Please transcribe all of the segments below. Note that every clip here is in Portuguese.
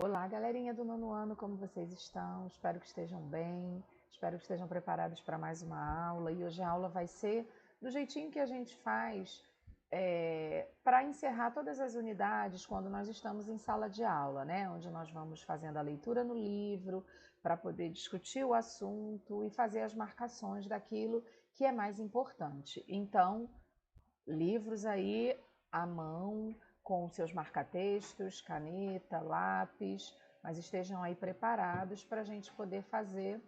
Olá, galerinha do nono ano, como vocês estão? Espero que estejam bem, espero que estejam preparados para mais uma aula. E hoje a aula vai ser do jeitinho que a gente faz para encerrar todas as unidades quando nós estamos em sala de aula, né? Onde nós vamos fazendo a leitura no livro para poder discutir o assunto e fazer as marcações daquilo que é mais importante. Então, livros aí à mão, com seus marca-textos, caneta, lápis, mas estejam aí preparados para a gente poder fazer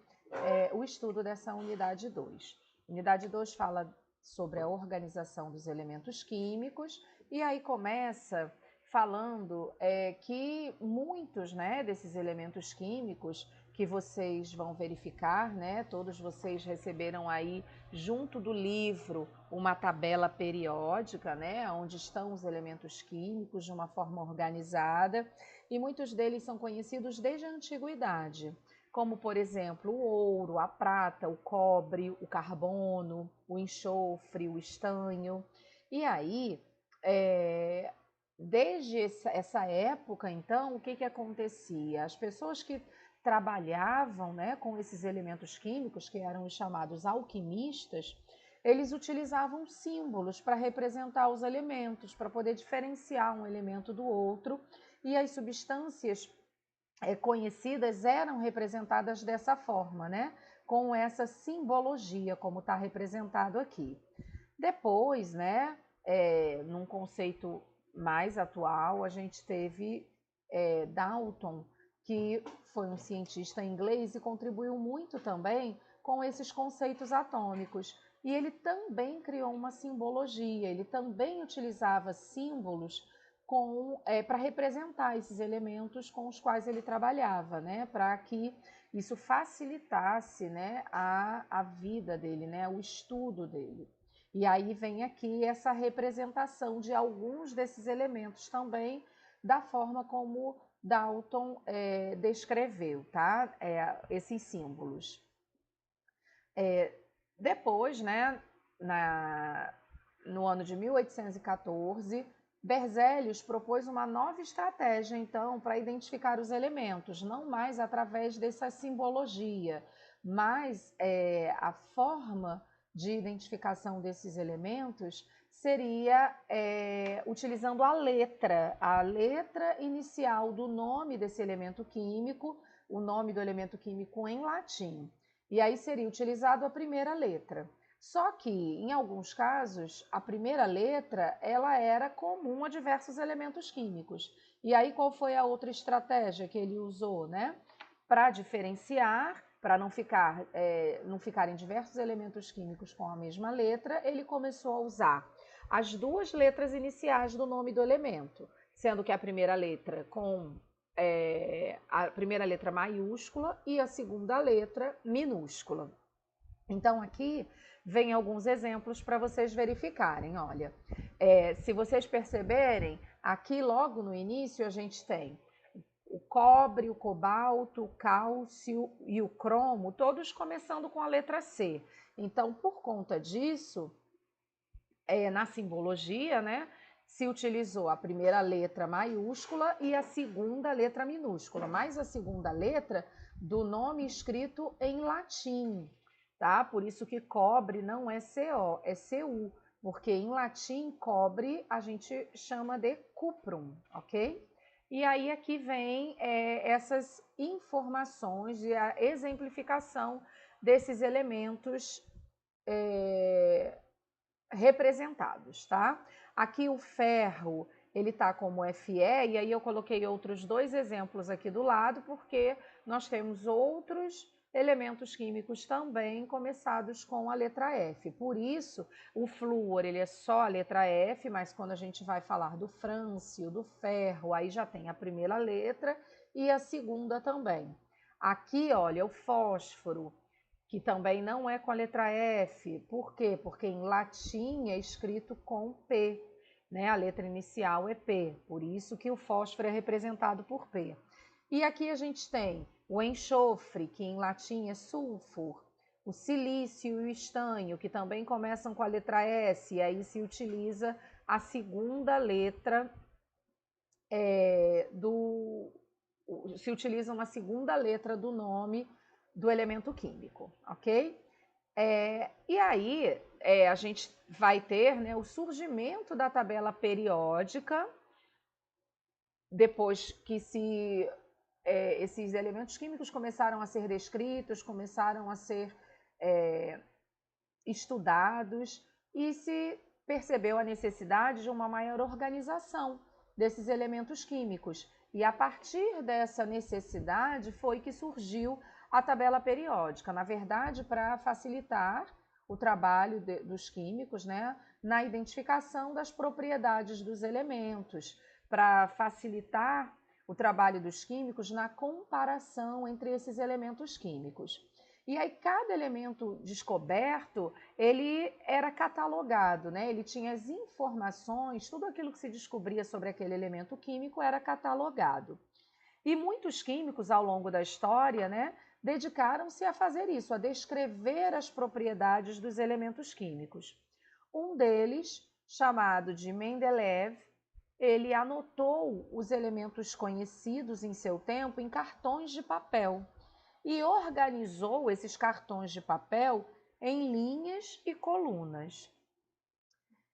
o estudo dessa unidade 2. Unidade 2 fala sobre a organização dos elementos químicos e aí começa falando que muitos, né, desses elementos químicos que vocês vão verificar, né, todos vocês receberam aí junto do livro uma tabela periódica, né, onde estão os elementos químicos de uma forma organizada, e muitos deles são conhecidos desde a antiguidade, como, por exemplo, o ouro, a prata, o cobre, o carbono, o enxofre, o estanho. E aí, desde essa época, então, o que acontecia? As pessoas que trabalhavam, né, com esses elementos químicos, que eram os chamados alquimistas, eles utilizavam símbolos para representar os elementos, para poder diferenciar um elemento do outro, e as substâncias conhecidas eram representadas dessa forma, né? Com essa simbologia, como está representado aqui. Depois, né, num conceito mais atual, a gente teve Dalton, que foi um cientista inglês e contribuiu muito também com esses conceitos atômicos. E ele também criou uma simbologia, ele também utilizava símbolos para representar esses elementos com os quais ele trabalhava, né? Para que isso facilitasse, né, a vida dele, né, o estudo dele. E aí vem aqui essa representação de alguns desses elementos também, da forma como Dalton descreveu, tá? Esses símbolos. Depois, né, no ano de 1814, Berzelius propôs uma nova estratégia, então, para identificar os elementos, não mais através dessa simbologia, mas a forma de identificação desses elementos seria utilizando a letra inicial do nome desse elemento químico, o nome do elemento químico em latim. E aí seria utilizado a primeira letra. Só que, em alguns casos, a primeira letra ela era comum a diversos elementos químicos. E aí qual foi a outra estratégia que ele usou, né? Para diferenciar, para não ficarem diversos elementos químicos com a mesma letra, ele começou a usar as duas letras iniciais do nome do elemento, sendo que a primeira letra com a primeira letra maiúscula e a segunda letra minúscula. Então, aqui vem alguns exemplos para vocês verificarem. Olha, se vocês perceberem, aqui logo no início a gente tem o cobre, o cobalto, o cálcio e o cromo, todos começando com a letra C. Então, por conta disso, na simbologia, né, se utilizou a primeira letra maiúscula e a segunda letra minúscula, mais a segunda letra do nome escrito em latim, tá? Por isso que cobre não é CO, é CU, porque em latim cobre a gente chama de cuprum, ok? E aí aqui vem essas informações e a exemplificação desses elementos representados, tá? Aqui o ferro, ele tá como Fe, e aí eu coloquei outros dois exemplos aqui do lado, porque nós temos outros elementos químicos também começados com a letra F. Por isso, o flúor, ele é só a letra F, mas quando a gente vai falar do frâncio, do ferro, aí já tem a primeira letra e a segunda também. Aqui, olha, o fósforo, que também não é com a letra F. Por quê? Porque em latim é escrito com P, né? A letra inicial é P, por isso que o fósforo é representado por P. E aqui a gente tem o enxofre, que em latim é sulfur, o silício e o estanho, que também começam com a letra S, e aí se utiliza a segunda letra se utiliza uma segunda letra do nome do elemento químico, ok? E aí a gente vai ter, né, o surgimento da tabela periódica, depois que esses elementos químicos começaram a ser descritos, começaram a ser estudados e se percebeu a necessidade de uma maior organização desses elementos químicos. E a partir dessa necessidade foi que surgiu a tabela periódica, na verdade, para facilitar o trabalho dos químicos, né, na identificação das propriedades dos elementos, para facilitar o trabalho dos químicos na comparação entre esses elementos químicos. E aí cada elemento descoberto, ele era catalogado, né? Ele tinha as informações, tudo aquilo que se descobria sobre aquele elemento químico era catalogado. E muitos químicos ao longo da história, né, dedicaram-se a fazer isso, a descrever as propriedades dos elementos químicos. Um deles, chamado de Mendeleev, ele anotou os elementos conhecidos em seu tempo em cartões de papel e organizou esses cartões de papel em linhas e colunas.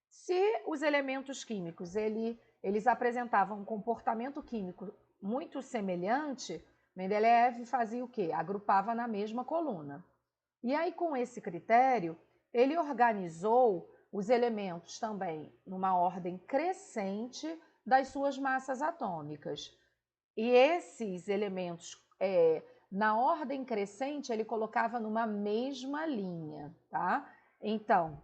Se os elementos químicos eles apresentavam um comportamento químico muito semelhante, Mendeleev fazia o quê? Agrupava na mesma coluna. E aí, com esse critério, ele organizou os elementos também numa ordem crescente das suas massas atômicas. E esses elementos, na ordem crescente, ele colocava numa mesma linha, tá? Então,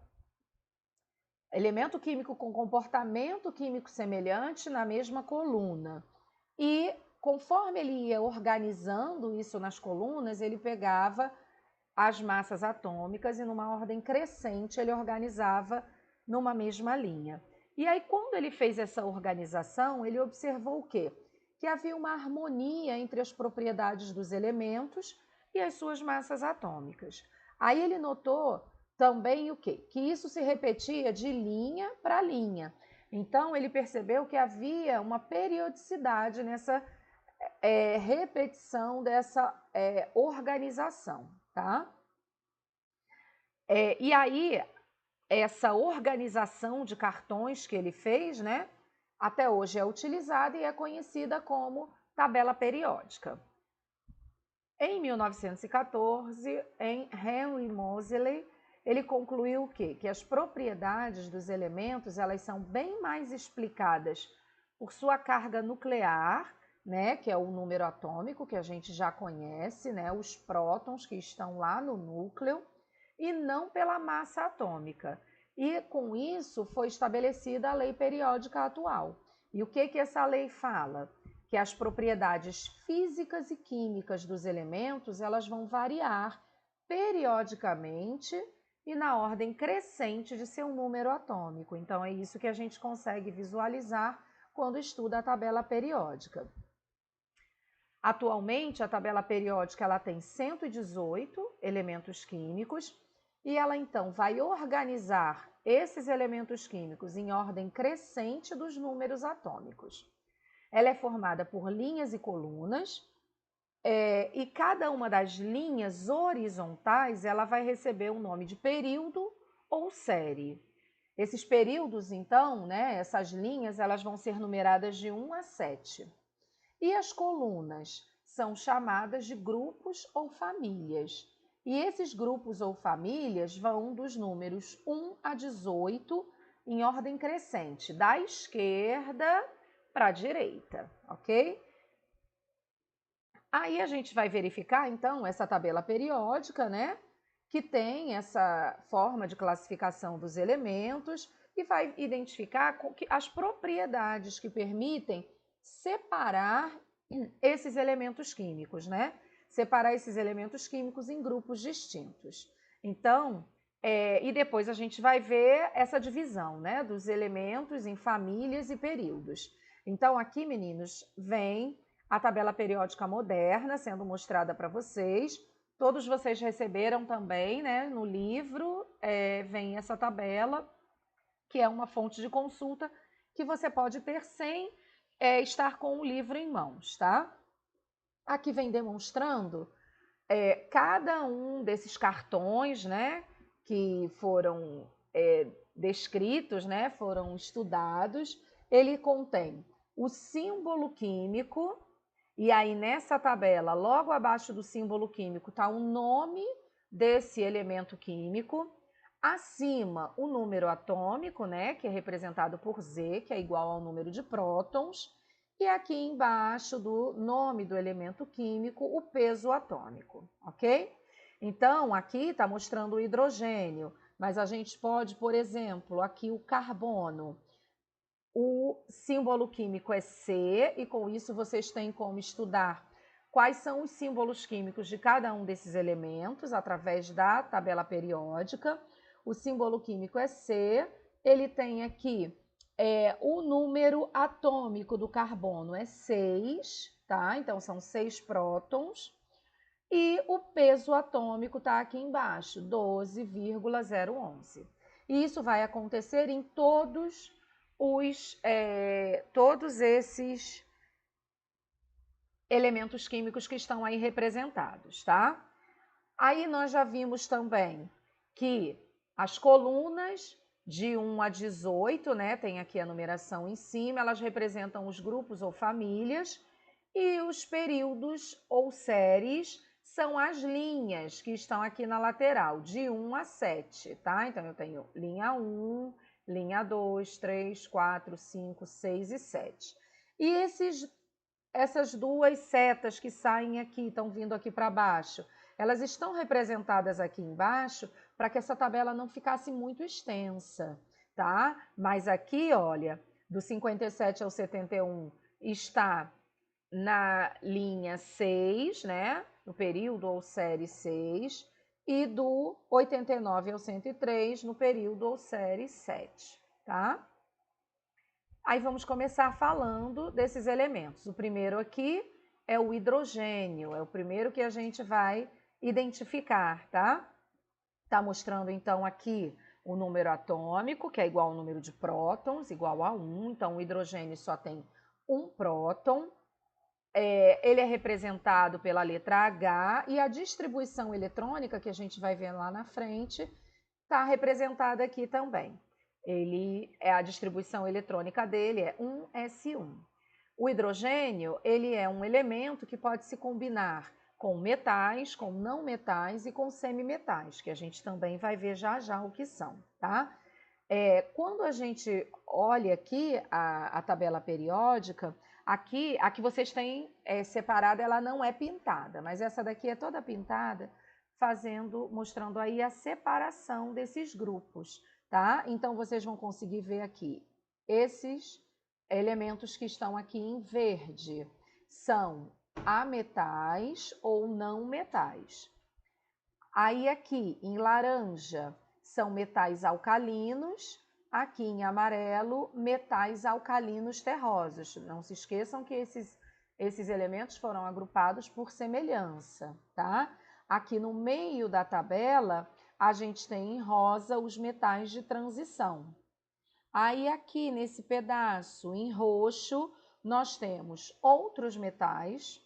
elemento químico com comportamento químico semelhante na mesma coluna. E conforme ele ia organizando isso nas colunas, ele pegava as massas atômicas e numa ordem crescente ele organizava numa mesma linha. E aí, quando ele fez essa organização, ele observou o quê? Que havia uma harmonia entre as propriedades dos elementos e as suas massas atômicas. Aí ele notou também o quê? Que isso se repetia de linha para linha. Então, ele percebeu que havia uma periodicidade nessa repetição dessa organização, tá? E aí, essa organização de cartões que ele fez, né, até hoje é utilizada e é conhecida como tabela periódica. Em 1914, em Henry Moseley, ele concluiu o quê? Que as propriedades dos elementos elas são bem mais explicadas por sua carga nuclear, né, que é o número atômico que a gente já conhece, né, os prótons que estão lá no núcleo, e não pela massa atômica. E com isso foi estabelecida a lei periódica atual. E o que essa lei fala? Que as propriedades físicas e químicas dos elementos elas vão variar periodicamente e na ordem crescente de seu número atômico. Então é isso que a gente consegue visualizar quando estuda a tabela periódica. Atualmente, a tabela periódica ela tem 118 elementos químicos e ela então vai organizar esses elementos químicos em ordem crescente dos números atômicos. Ela é formada por linhas e colunas e cada uma das linhas horizontais ela vai receber o nome de período ou série. Esses períodos, então, né, essas linhas, elas vão ser numeradas de 1 a 7. E as colunas são chamadas de grupos ou famílias. E esses grupos ou famílias vão dos números 1 a 18 em ordem crescente, da esquerda para a direita, ok? Aí a gente vai verificar, então, essa tabela periódica, né? Que tem essa forma de classificação dos elementos e vai identificar as propriedades que permitem separar esses elementos químicos, né? Separar esses elementos químicos em grupos distintos. Então, e depois a gente vai ver essa divisão, né? Dos elementos em famílias e períodos. Então, aqui, meninos, vem a tabela periódica moderna sendo mostrada para vocês. Todos vocês receberam também, né? No livro vem essa tabela, que é uma fonte de consulta que você pode ter sem estar com o livro em mãos, tá? Aqui vem demonstrando cada um desses cartões, né, que foram descritos, né, foram estudados, ele contém o símbolo químico, e aí nessa tabela, logo abaixo do símbolo químico, está o nome desse elemento químico, acima o número atômico, né, que é representado por Z, que é igual ao número de prótons, e aqui embaixo do nome do elemento químico, o peso atômico, ok? Então, aqui está mostrando o hidrogênio, mas a gente pode, por exemplo, aqui o carbono. O símbolo químico é C, e com isso vocês têm como estudar quais são os símbolos químicos de cada um desses elementos através da tabela periódica. O símbolo químico é C, ele tem aqui o número atômico do carbono é 6, tá? Então são 6 prótons. E o peso atômico está aqui embaixo, 12,011. E isso vai acontecer em todos esses elementos químicos que estão aí representados, tá? Aí nós já vimos também que as colunas de 1 a 18, né, tem aqui a numeração em cima, elas representam os grupos ou famílias, e os períodos ou séries são as linhas que estão aqui na lateral, de 1 a 7, tá? Então eu tenho linha 1, linha 2, 3, 4, 5, 6 e 7. E essas duas setas que saem aqui, estão vindo aqui para baixo, elas estão representadas aqui embaixo para que essa tabela não ficasse muito extensa, tá? Mas aqui, olha, do 57 ao 71 está na linha 6, né? No período ou série 6, e do 89 ao 103 no período ou série 7, tá? Aí vamos começar falando desses elementos. O primeiro aqui é o hidrogênio, é o primeiro que a gente vai identificar, tá? Tá mostrando então aqui o número atômico, que é igual ao número de prótons, igual a 1. Então o hidrogênio só tem um próton. Ele é representado pela letra H, e a distribuição eletrônica, que a gente vai ver lá na frente, está representada aqui também. A distribuição eletrônica dele é 1s1. O hidrogênio, ele é um elemento que pode se combinar com metais, com não metais e com semimetais, que a gente também vai ver já já o que são, tá? Quando a gente olha aqui a tabela periódica, aqui a que vocês têm separada, ela não é pintada, mas essa daqui é toda pintada, mostrando aí a separação desses grupos, tá? Então vocês vão conseguir ver aqui esses elementos que estão aqui em verde são ametais ou não metais. Aí aqui em laranja são metais alcalinos, aqui em amarelo metais alcalinos terrosos. Não se esqueçam que esses elementos foram agrupados por semelhança, tá? Aqui no meio da tabela a gente tem em rosa os metais de transição. Aí aqui nesse pedaço em roxo nós temos outros metais.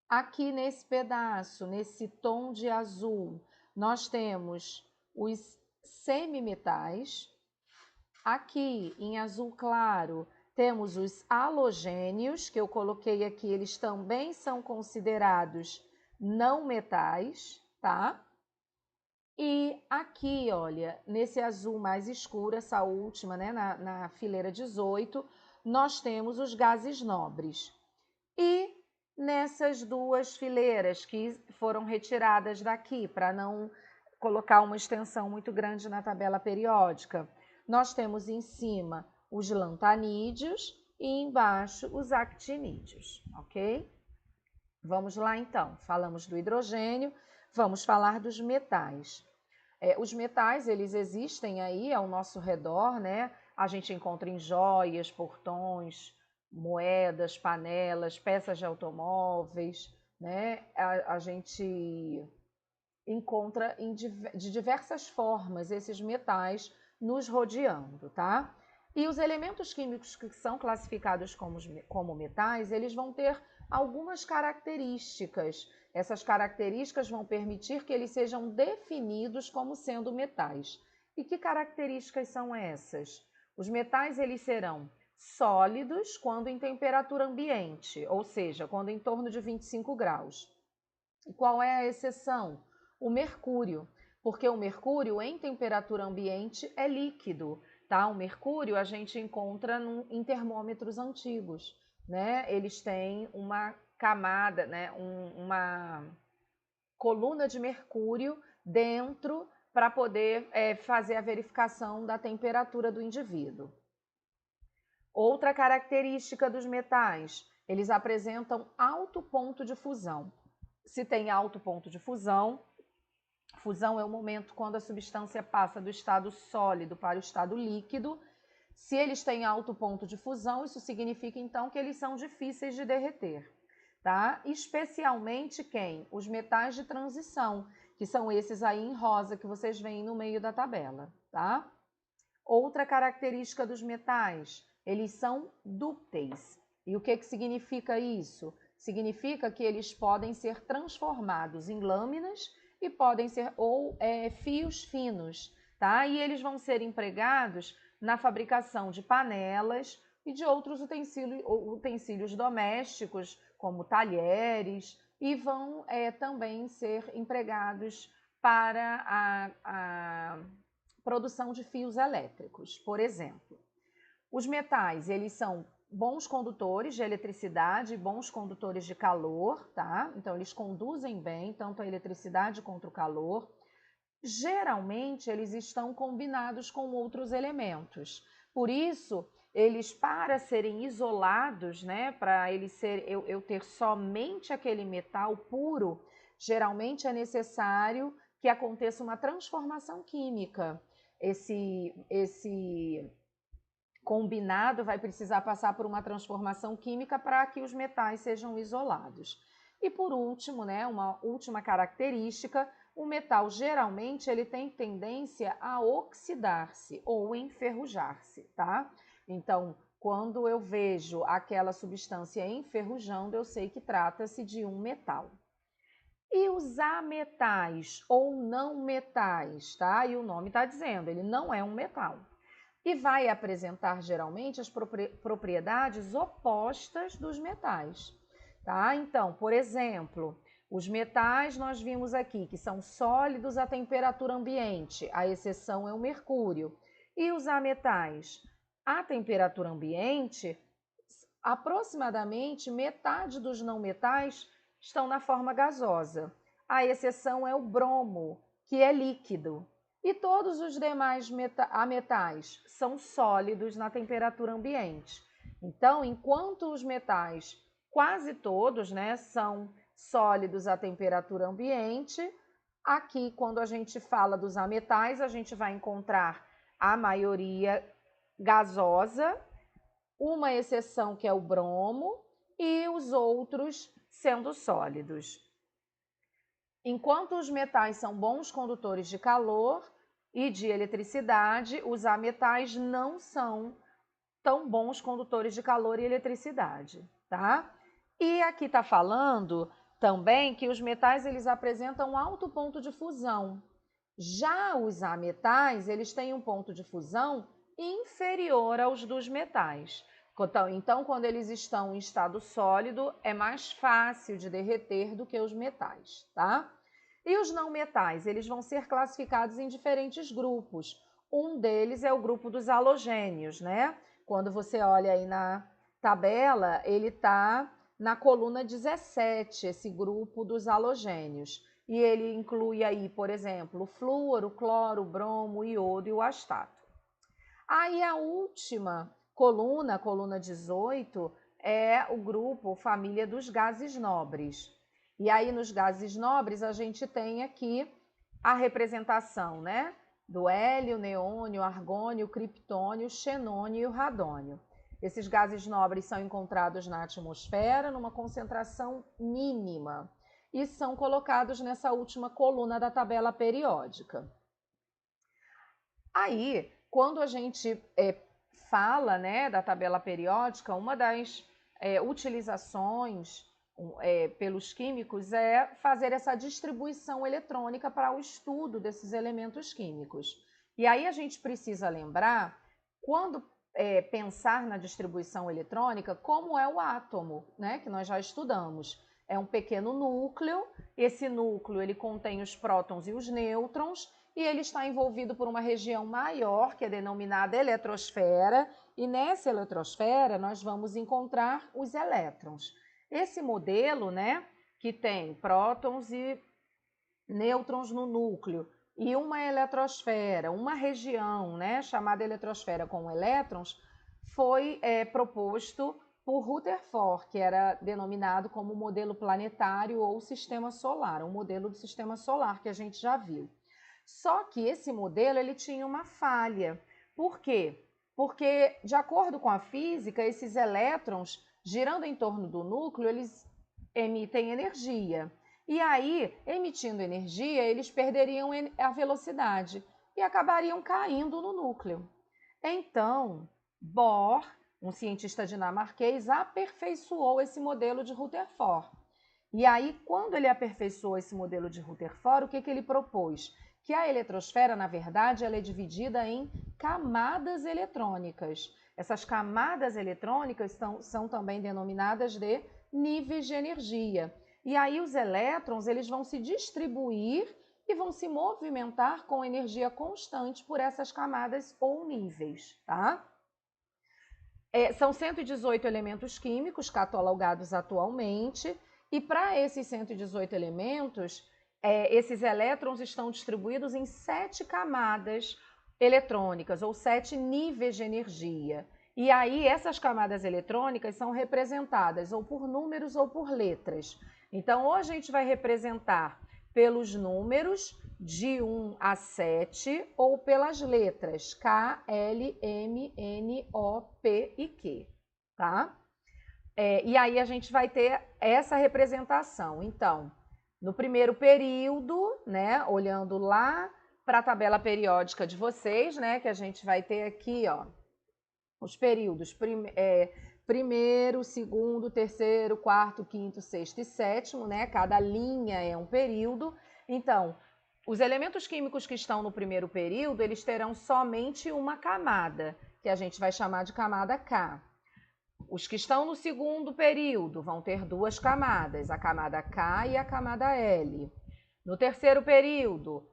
Aqui nesse pedaço, nesse tom de azul, nós temos os semimetais. Aqui em azul claro temos os halogênios, que eu coloquei aqui, eles também são considerados não metais, tá? E aqui, olha, nesse azul mais escuro, essa última, né, na fileira 18, nós temos os gases nobres. E nessas duas fileiras que foram retiradas daqui, para não colocar uma extensão muito grande na tabela periódica, nós temos em cima os lantanídeos e embaixo os actinídeos, ok? Vamos lá então, falamos do hidrogênio, vamos falar dos metais. Os metais, eles existem aí ao nosso redor, né? A gente encontra em joias, portões, moedas, panelas, peças de automóveis, né? A gente encontra de diversas formas esses metais nos rodeando, tá? E os elementos químicos que são classificados como metais, eles vão ter algumas características. Essas características vão permitir que eles sejam definidos como sendo metais. E que características são essas? Os metais eles serão sólidos quando em temperatura ambiente, ou seja, quando em torno de 25 graus. E qual é a exceção? O mercúrio, porque o mercúrio em temperatura ambiente é líquido, tá? O mercúrio a gente encontra em termômetros antigos, né? Eles têm uma camada, né? Uma coluna de mercúrio dentro para poder fazer a verificação da temperatura do indivíduo. Outra característica dos metais, eles apresentam alto ponto de fusão. Se tem alto ponto de fusão, fusão é o momento quando a substância passa do estado sólido para o estado líquido. Se eles têm alto ponto de fusão, isso significa então que eles são difíceis de derreter, tá? Especialmente quem? Os metais de transição, que são esses aí em rosa que vocês veem no meio da tabela, tá? Outra característica dos metais, eles são dúcteis. E o que significa isso? Significa que eles podem ser transformados em lâminas e podem ser fios finos, tá? E eles vão ser empregados na fabricação de panelas e de outros utensílios domésticos, como talheres, e vão também ser empregados para a produção de fios elétricos, por exemplo. Os metais, eles são bons condutores de eletricidade, bons condutores de calor, tá? Então, eles conduzem bem tanto a eletricidade quanto o calor. Geralmente, eles estão combinados com outros elementos. Por isso, eles, para serem isolados, né, para eu ter somente aquele metal puro, geralmente é necessário que aconteça uma transformação química. Esse combinado vai precisar passar por uma transformação química para que os metais sejam isolados. E por último, né, uma última característica, o metal geralmente ele tem tendência a oxidar-se ou enferrujar-se, tá? Então, quando eu vejo aquela substância enferrujando, eu sei que trata-se de um metal. E os ametais ou não metais, tá? E o nome está dizendo, ele não é um metal. E vai apresentar geralmente as propriedades opostas dos metais, tá? Então, por exemplo, os metais nós vimos aqui que são sólidos à temperatura ambiente, a exceção é o mercúrio. E os ametais? À temperatura ambiente, aproximadamente metade dos não metais estão na forma gasosa. A exceção é o bromo, que é líquido. E todos os demais metais são sólidos na temperatura ambiente. Então, enquanto os metais, quase todos, né, são sólidos à temperatura ambiente, aqui, quando a gente fala dos ametais, a gente vai encontrar a maioria gasosa, uma exceção que é o bromo e os outros sendo sólidos. Enquanto os metais são bons condutores de calor e de eletricidade, os ametais não são tão bons condutores de calor e eletricidade, tá? E aqui está falando também que os metais eles apresentam alto ponto de fusão. Já os ametais, eles têm um ponto de fusão inferior aos dos metais. Então, quando eles estão em estado sólido, é mais fácil de derreter do que os metais, tá? E os não metais, eles vão ser classificados em diferentes grupos. Um deles é o grupo dos halogênios, né? Quando você olha aí na tabela, ele está na coluna 17, esse grupo dos halogênios. E ele inclui aí, por exemplo, o flúor, o cloro, o bromo, o iodo e o astato. Aí a última coluna, coluna 18, é o grupo, família dos gases nobres. E aí nos gases nobres a gente tem aqui a representação, né? Do hélio, neônio, argônio, criptônio, xenônio e o radônio. Esses gases nobres são encontrados na atmosfera numa concentração mínima e são colocados nessa última coluna da tabela periódica. Aí, quando a gente fala, né, da tabela periódica, uma das utilizações pelos químicos é fazer essa distribuição eletrônica para o estudo desses elementos químicos. E aí a gente precisa lembrar, quando pensar na distribuição eletrônica, como é o átomo, né, que nós já estudamos. É um pequeno núcleo, esse núcleo ele contém os prótons e os nêutrons, e ele está envolvido por uma região maior, que é denominada eletrosfera, e nessa eletrosfera nós vamos encontrar os elétrons. Esse modelo, né, que tem prótons e nêutrons no núcleo e uma eletrosfera, uma região, né, chamada eletrosfera com elétrons, foi proposto por Rutherford, que era denominado como modelo planetário ou sistema solar, um modelo do sistema solar que a gente já viu. Só que esse modelo ele tinha uma falha. Por quê? Porque, de acordo com a física, esses elétrons, girando em torno do núcleo, eles emitem energia. E aí, emitindo energia, eles perderiam a velocidade e acabariam caindo no núcleo. Então, Bohr, um cientista dinamarquês, aperfeiçoou esse modelo de Rutherford. E aí, quando ele aperfeiçoou esse modelo de Rutherford, o que ele propôs? Que a eletrosfera, na verdade, ela é dividida em camadas eletrônicas. Essas camadas eletrônicas são também denominadas de níveis de energia. E aí os elétrons eles vão se distribuir e vão se movimentar com energia constante por essas camadas ou níveis, tá? São 118 elementos químicos catalogados atualmente, e para esses 118 elementos, esses elétrons estão distribuídos em 7 camadas eletrônicas, ou 7 níveis de energia. E aí essas camadas eletrônicas são representadas ou por números ou por letras. Então, ou a gente vai representar pelos números de 1 a 7 ou pelas letras K, L, M, N, O, P e Q, tá? E aí a gente vai ter essa representação. Então, no primeiro período, né, olhando lá para a tabela periódica de vocês, né, que a gente vai ter aqui, ó, os períodos primeiro, segundo, terceiro, quarto, quinto, sexto e sétimo, né? Cada linha é um período. Então, os elementos químicos que estão no primeiro período, eles terão somente uma camada, que a gente vai chamar de camada K. Os que estão no segundo período vão ter 2 camadas, a camada K e a camada L. No terceiro período,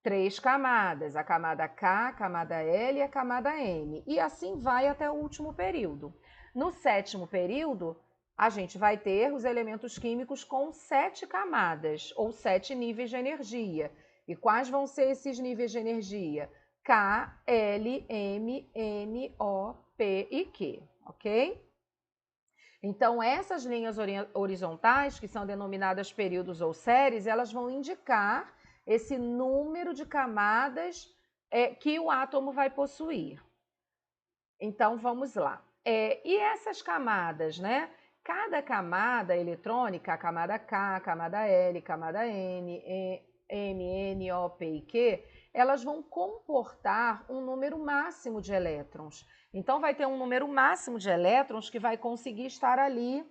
3 camadas, a camada K, a camada L e a camada M. E assim vai até o último período. No sétimo período, a gente vai ter os elementos químicos com 7 camadas, ou 7 níveis de energia. E quais vão ser esses níveis de energia? K, L, M, N, O, P e Q, ok? Então, essas linhas horizontais, que são denominadas períodos ou séries, elas vão indicar esse número de camadas que o átomo vai possuir. Então, vamos lá. E essas camadas, né? Cada camada eletrônica, a camada K, a camada L, camada N, M, N, O, P e Q, elas vão comportar um número máximo de elétrons. Então, vai ter um número máximo de elétrons que vai conseguir estar ali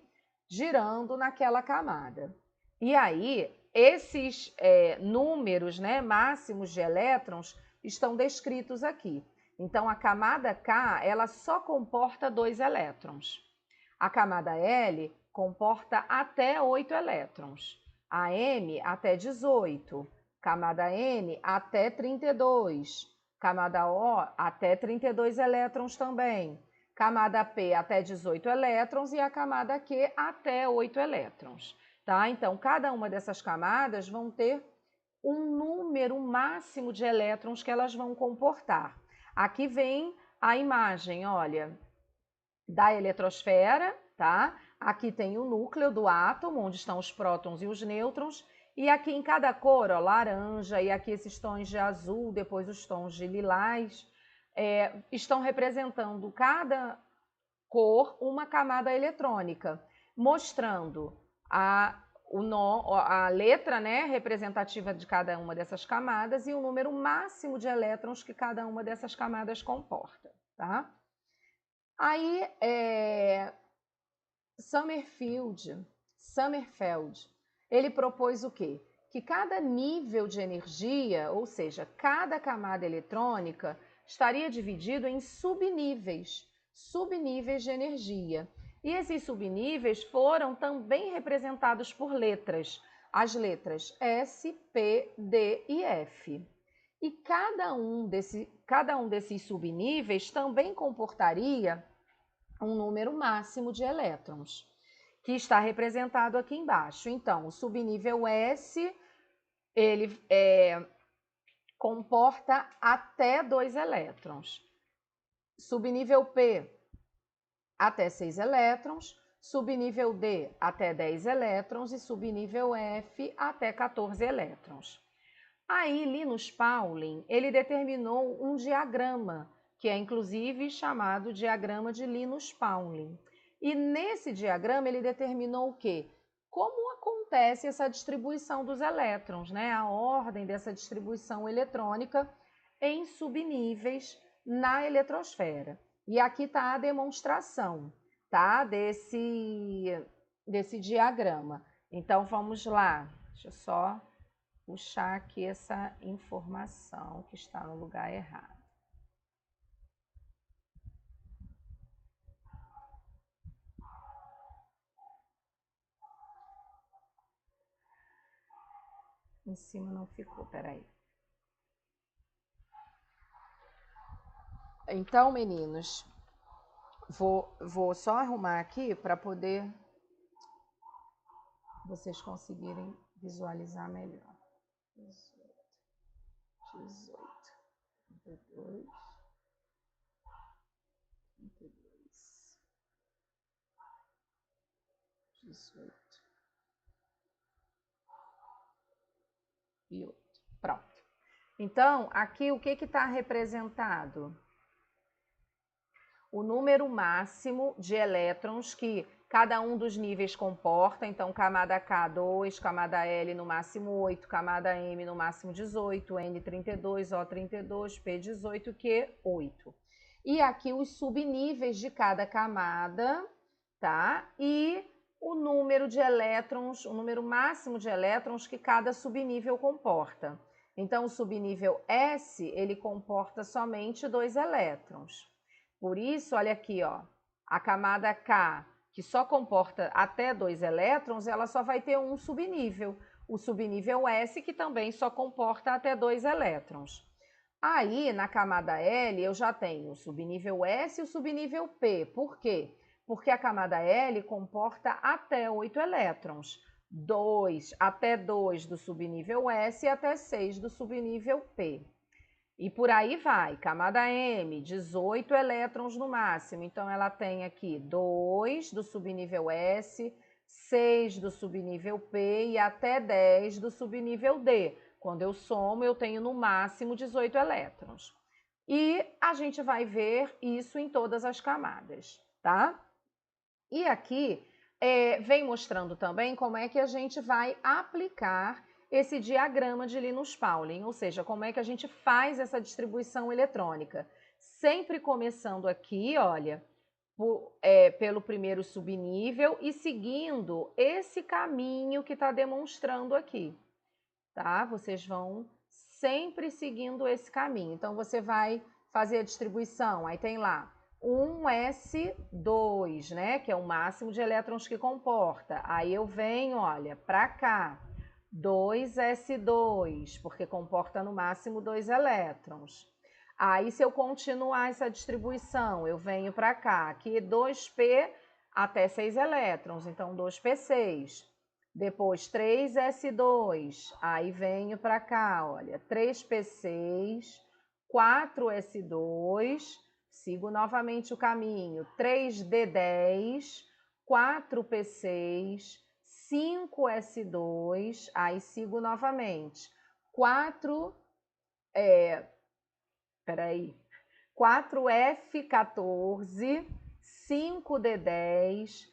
girando naquela camada. E aí, esses números, né, máximos de elétrons estão descritos aqui. Então, a camada K, ela só comporta 2 elétrons. A camada L comporta até 8 elétrons. A M, até 18. Camada N, até 32. Camada O, até 32 elétrons também. Camada P, até 18 elétrons. E a camada Q, até 8 elétrons. Tá? Então, cada uma dessas camadas vão ter um número máximo de elétrons que elas vão comportar. Aqui vem a imagem, olha, da eletrosfera, tá? Aqui tem o núcleo do átomo, onde estão os prótons e os nêutrons, e aqui em cada cor, ó, laranja, e aqui esses tons de azul, depois os tons de lilás, estão representando cada cor uma camada eletrônica, mostrando a letra, né, representativa de cada uma dessas camadas e o número máximo de elétrons que cada uma dessas camadas comporta, tá? Aí, Summerfield Sommerfeld, ele propôs o quê? Que cada nível de energia, ou seja, cada camada eletrônica, estaria dividido em subníveis de energia. E esses subníveis foram também representados por letras, as letras S, P, D e F. E cada um desses subníveis também comportaria um número máximo de elétrons, que está representado aqui embaixo. Então, o subnível S, ele comporta até 2 elétrons. Subnível P, até 6 elétrons. Subnível D, até 10 elétrons. E subnível F, até 14 elétrons. Aí, Linus Pauling, ele determinou um diagrama, que é inclusive chamado diagrama de Linus Pauling. E nesse diagrama ele determinou o quê? Como acontece essa distribuição dos elétrons, né? A ordem dessa distribuição eletrônica em subníveis na eletrosfera. E aqui está a demonstração, tá? Desse diagrama. Então, vamos lá. Deixa eu só puxar aqui essa informação que está no lugar errado. Em cima não ficou, peraí. Então, meninos, vou só arrumar aqui para poder vocês conseguirem visualizar melhor. 18, 32, 32, 18 e 8. Pronto. Então, aqui o que está representado? O número máximo de elétrons que cada um dos níveis comporta. Então, camada K, 2, camada L no máximo 8, camada M no máximo 18, N 32, O 32, P 18, Q 8. E aqui os subníveis de cada camada, tá? E o número de elétrons, o número máximo de elétrons que cada subnível comporta. Então, o subnível S, ele comporta somente 2 elétrons. Por isso, olha aqui, ó, a camada K, que só comporta até 2 elétrons, ela só vai ter um subnível. O subnível S, que também só comporta até 2 elétrons. Aí, na camada L, eu já tenho o subnível S e o subnível P. Por quê? Porque a camada L comporta até 8 elétrons. Até 2 do subnível S e até 6 do subnível P. E por aí vai, camada M, 18 elétrons no máximo. Então, ela tem aqui 2 do subnível S, 6 do subnível P e até 10 do subnível D. Quando eu somo, eu tenho no máximo 18 elétrons. E a gente vai ver isso em todas as camadas, tá? E aqui vem mostrando também como é que a gente vai aplicar esse diagrama de Linus Pauling, ou seja, como é que a gente faz essa distribuição eletrônica. Sempre começando aqui, olha, pelo primeiro subnível e seguindo esse caminho que está demonstrando aqui, tá? Vocês vão sempre seguindo esse caminho. Então, você vai fazer a distribuição, aí tem lá 1s2, né, que é o máximo de elétrons que comporta. Aí eu venho, olha, para cá, 2s2, porque comporta no máximo 2 elétrons. Aí, se eu continuar essa distribuição, eu venho para cá, aqui 2p até 6 elétrons, então 2p6. Depois 3s2, aí venho para cá, olha, 3p6, 4s2, sigo novamente o caminho, 3d10, 4p6, 5s2, aí sigo novamente, 4f14, 5d10,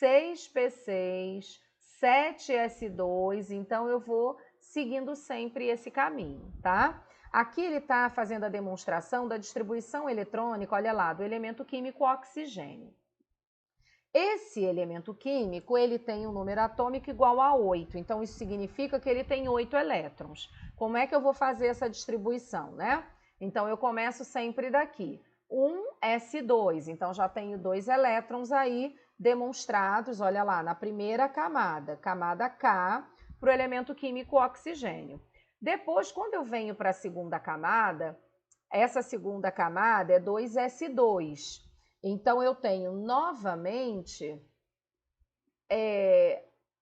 6p6, 7s2, então eu vou seguindo sempre esse caminho, tá? Aqui ele está fazendo a demonstração da distribuição eletrônica, olha lá, do elemento químico oxigênio. Esse elemento químico, ele tem um número atômico igual a 8, então isso significa que ele tem 8 elétrons. Como é que eu vou fazer essa distribuição, né? Então, eu começo sempre daqui. 1s2, então já tenho 2 elétrons aí demonstrados, olha lá, na primeira camada, camada K, para o elemento químico oxigênio. Depois, quando eu venho para a segunda camada, essa segunda camada é 2s2. Então, eu tenho novamente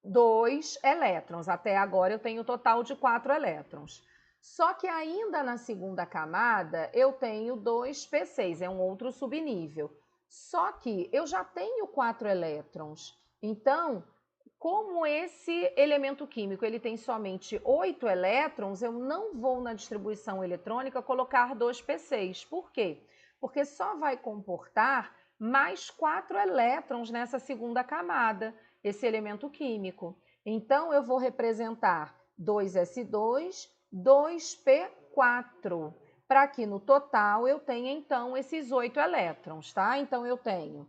2 elétrons. Até agora, eu tenho um total de 4 elétrons. Só que ainda na segunda camada, eu tenho 2p6, é um outro subnível. Só que eu já tenho 4 elétrons. Então, como esse elemento químico ele tem somente 8 elétrons, eu não vou na distribuição eletrônica colocar 2p6. Por quê? Porque só vai comportar mais 4 elétrons nessa segunda camada, esse elemento químico. Então, eu vou representar 2s2, 2p4, para que no total eu tenha, então, esses 8 elétrons, tá? Então, eu tenho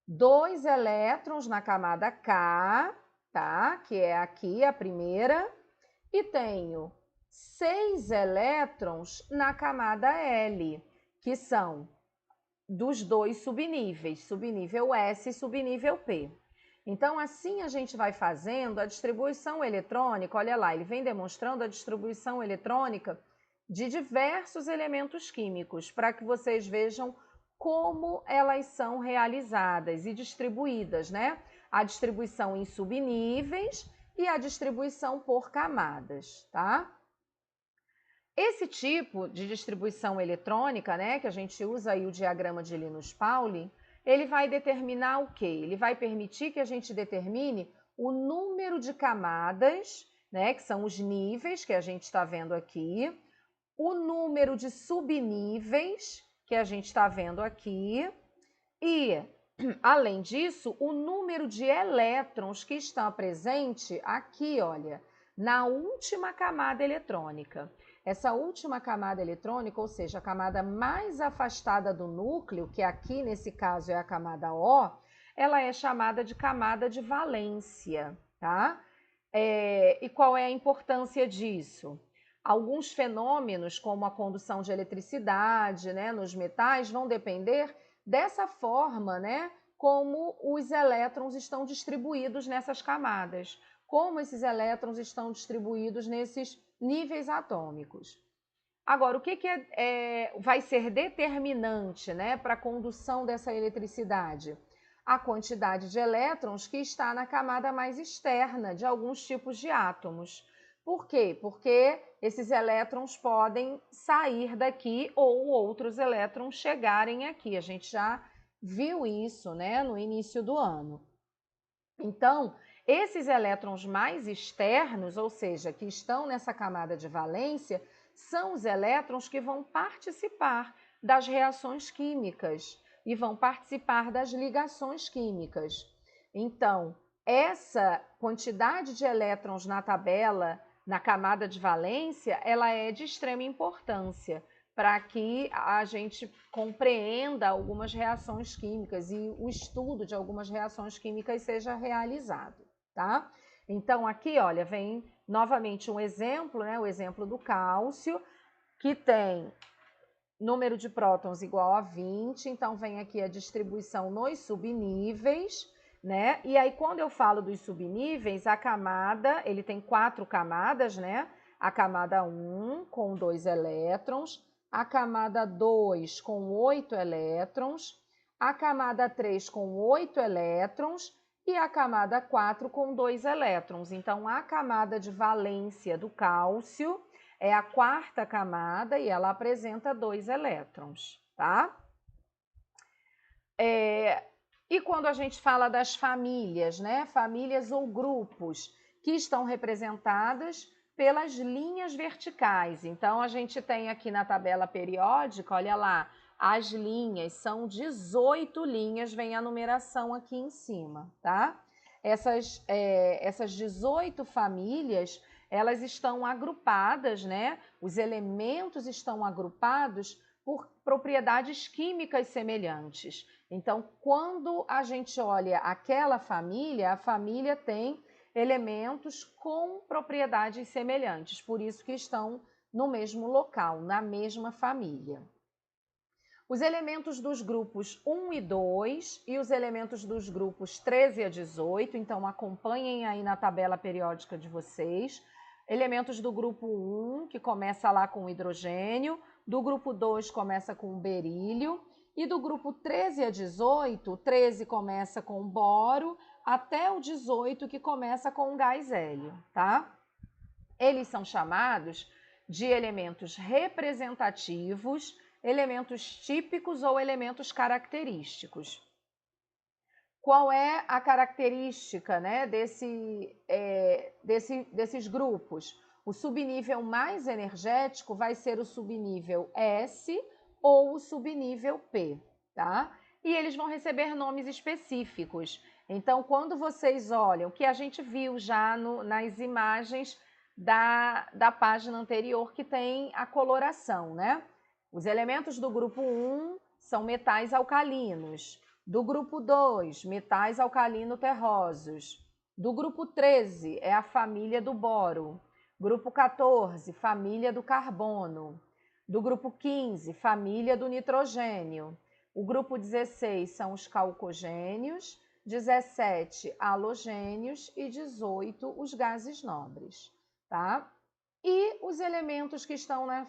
2 elétrons na camada K, tá? Que é aqui a primeira, e tenho 6 elétrons na camada L, que são dos 2 subníveis, subnível S e subnível P. Então, assim a gente vai fazendo a distribuição eletrônica, olha lá, ele vem demonstrando a distribuição eletrônica de diversos elementos químicos, para que vocês vejam como elas são realizadas e distribuídas, né? A distribuição em subníveis e a distribuição por camadas, tá? Esse tipo de distribuição eletrônica, né, que a gente usa aí o diagrama de Linus-Pauling, ele vai determinar o quê? Ele vai permitir que a gente determine o número de camadas, né, que são os níveis que a gente está vendo aqui, o número de subníveis que a gente está vendo aqui e, além disso, o número de elétrons que está presente aqui, olha, na última camada eletrônica. Essa última camada eletrônica, ou seja, a camada mais afastada do núcleo, que aqui nesse caso é a camada O, ela é chamada de camada de valência, tá? E qual é a importância disso? Alguns fenômenos, como a condução de eletricidade, né, nos metais, vão depender dessa forma, né, como os elétrons estão distribuídos nessas camadas, como esses elétrons estão distribuídos nesses níveis atômicos. Agora, o que vai ser determinante, né, para a condução dessa eletricidade? A quantidade de elétrons que está na camada mais externa de alguns tipos de átomos. Por quê? Porque esses elétrons podem sair daqui ou outros elétrons chegarem aqui. A gente já viu isso, né, no início do ano. Então, esses elétrons mais externos, ou seja, que estão nessa camada de valência, são os elétrons que vão participar das reações químicas e vão participar das ligações químicas. Então, essa quantidade de elétrons na tabela, na camada de valência, ela é de extrema importância para que a gente compreenda algumas reações químicas e o estudo de algumas reações químicas seja realizado, tá? Então, aqui, olha, vem novamente um exemplo, né? O exemplo do cálcio, que tem número de prótons igual a 20, então vem aqui a distribuição nos subníveis, né? E aí, quando eu falo dos subníveis, a camada, ele tem 4 camadas, né? A camada 1 com 2 elétrons, a camada 2 com 8 elétrons, a camada 3 com 8 elétrons e a camada 4 com 2 elétrons. Então, a camada de valência do cálcio é a 4ª camada e ela apresenta 2 elétrons, tá? E quando a gente fala das famílias, né? Famílias ou grupos que estão representadas pelas linhas verticais. Então, a gente tem aqui na tabela periódica, olha lá, as linhas, são 18 linhas, vem a numeração aqui em cima, tá? Essas 18 famílias, elas estão agrupadas, né? Os elementos estão agrupados por propriedades químicas semelhantes. Então, quando a gente olha aquela família, a família tem elementos com propriedades semelhantes, por isso que estão no mesmo local, na mesma família. Os elementos dos grupos 1 e 2 e os elementos dos grupos 13 a 18, então acompanhem aí na tabela periódica de vocês. Elementos do grupo 1, que começa lá com o hidrogênio, do grupo 2 começa com o berílio, e do grupo 13 a 18, o 13 começa com o boro, até o 18 que começa com o gás hélio, tá? Eles são chamados de elementos representativos, elementos típicos ou elementos característicos. Qual é a característica, né, desses grupos? O subnível mais energético vai ser o subnível S ou o subnível P, tá? E eles vão receber nomes específicos. Então, quando vocês olham, o que a gente viu já nas imagens da página anterior, que tem a coloração, né? Os elementos do grupo 1 são metais alcalinos. Do grupo 2, metais alcalino-terrosos. Do grupo 13, é a família do boro. Grupo 14, família do carbono. Do grupo 15, família do nitrogênio. O grupo 16 são os calcogênios, 17, halogênios e 18, os gases nobres, tá? E os elementos que estão na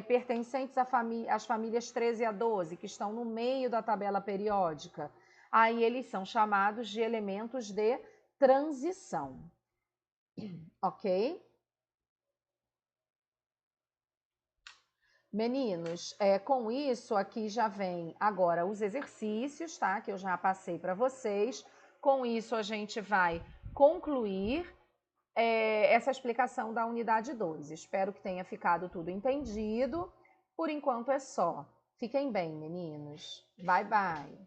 pertencentes às famílias 13 a 12, que estão no meio da tabela periódica, aí eles são chamados de elementos de transição. Ok? Meninos, com isso aqui já vem agora os exercícios, tá? Que eu já passei para vocês. Com isso a gente vai concluir essa explicação da unidade 2. Espero que tenha ficado tudo entendido. Por enquanto é só. Fiquem bem, meninos. Bye, bye.